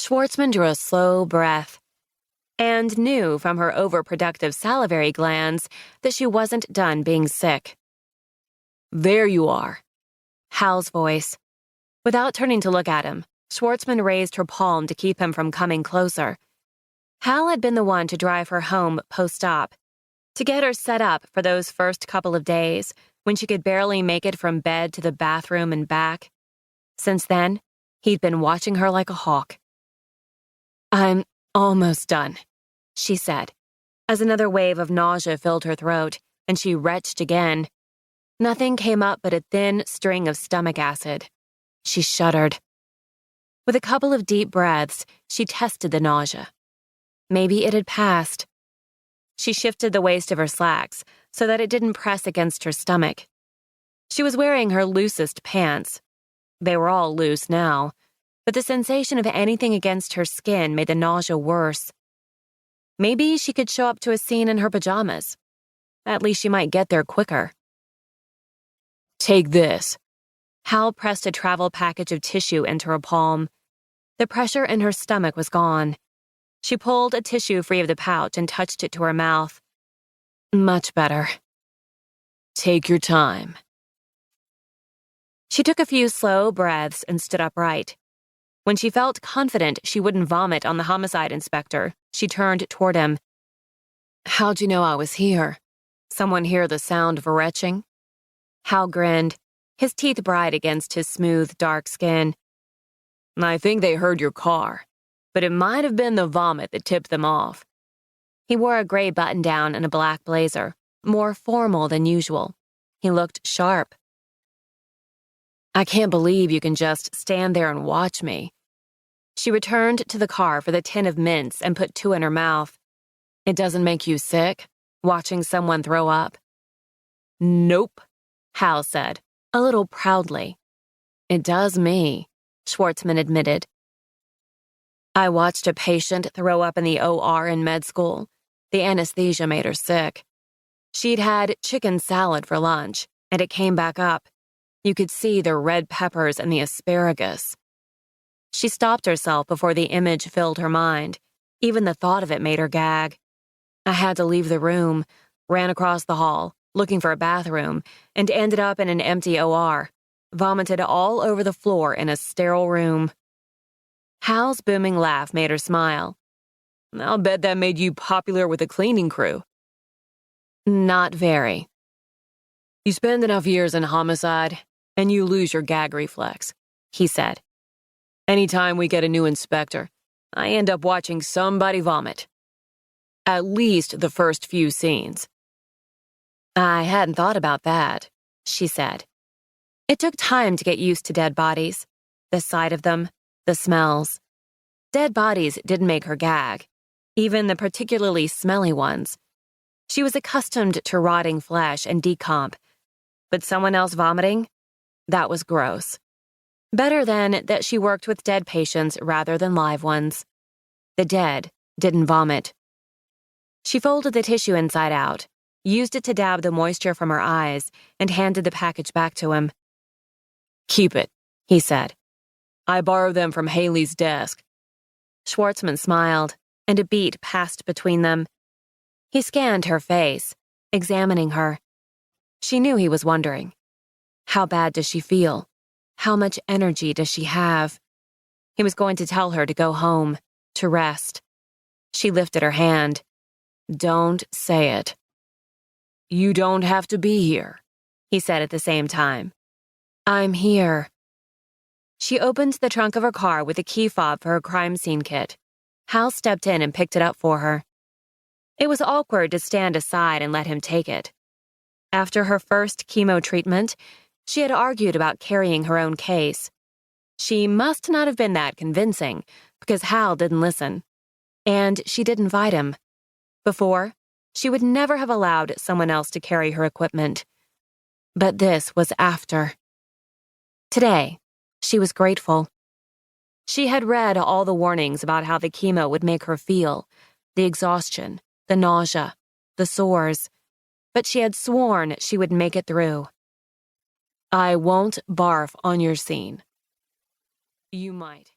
Schwartzman drew a slow breath and knew from her overproductive salivary glands that she wasn't done being sick. "There you are." Hal's voice. Without turning to look at him, Schwartzman raised her palm to keep him from coming closer. Hal had been the one to drive her home post-op, to get her set up for those first couple of days when she could barely make it from bed to the bathroom and back. Since then, he'd been watching her like a hawk. "I'm almost done," she said, as another wave of nausea filled her throat, and she retched again. Nothing came up but a thin string of stomach acid. She shuddered. With a couple of deep breaths, she tested the nausea. Maybe it had passed. She shifted the waist of her slacks so that it didn't press against her stomach. She was wearing her loosest pants. They were all loose now, but the sensation of anything against her skin made the nausea worse. Maybe she could show up to a scene in her pajamas. At least she might get there quicker. "Take this." Hal pressed a travel package of tissue into her palm. The pressure in her stomach was gone. She pulled a tissue free of the pouch and touched it to her mouth. Much better. "Take your time." She took a few slow breaths and stood upright. When she felt confident she wouldn't vomit on the homicide inspector, she turned toward him. "How'd you know I was here? Someone hear the sound of retching?" Hal grinned, his teeth bright against his smooth, dark skin. "I think they heard your car, but it might have been the vomit that tipped them off." He wore a gray button-down and a black blazer, more formal than usual. He looked sharp. "I can't believe you can just stand there and watch me." She returned to the car for the tin of mints and put 2 in her mouth. "It doesn't make you sick, watching someone throw up?" "Nope," Hal said, a little proudly. "It does me," Schwartzman admitted. "I watched a patient throw up in the OR in med school. The anesthesia made her sick. She'd had chicken salad for lunch, and it came back up. You could see the red peppers and the asparagus." She stopped herself before the image filled her mind. Even the thought of it made her gag. "I had to leave the room, ran across the hall, looking for a bathroom, and ended up in an empty OR. Vomited all over the floor in a sterile room." Hal's booming laugh made her smile. "I'll bet that made you popular with the cleaning crew." "Not very." "You spend enough years in homicide, and you lose your gag reflex," he said. "Anytime we get a new inspector, I end up watching somebody vomit. At least the first few scenes." "I hadn't thought about that," she said. It took time to get used to dead bodies, the sight of them, the smells. Dead bodies didn't make her gag, even the particularly smelly ones. She was accustomed to rotting flesh and decomp, but someone else vomiting? That was gross. Better then that she worked with dead patients rather than live ones. The dead didn't vomit. She folded the tissue inside out, used it to dab the moisture from her eyes, and handed the package back to him. "Keep it," he said. "I borrowed them from Haley's desk." Schwartzman smiled, and a beat passed between them. He scanned her face, examining her. She knew he was wondering. How bad does she feel? How much energy does she have? He was going to tell her to go home, to rest. She lifted her hand. "Don't say it." "You don't have to be here," he said at the same time. "I'm here." She opened the trunk of her car with a key fob for her crime scene kit. Hal stepped in and picked it up for her. It was awkward to stand aside and let him take it. After her first chemo treatment, she had argued about carrying her own case. She must not have been that convincing, because Hal didn't listen. And she did invite him. Before, she would never have allowed someone else to carry her equipment. But this was after. Today, she was grateful. She had read all the warnings about how the chemo would make her feel, the exhaustion, the nausea, the sores, but she had sworn she would make it through. "I won't barf on your scene." "You might,"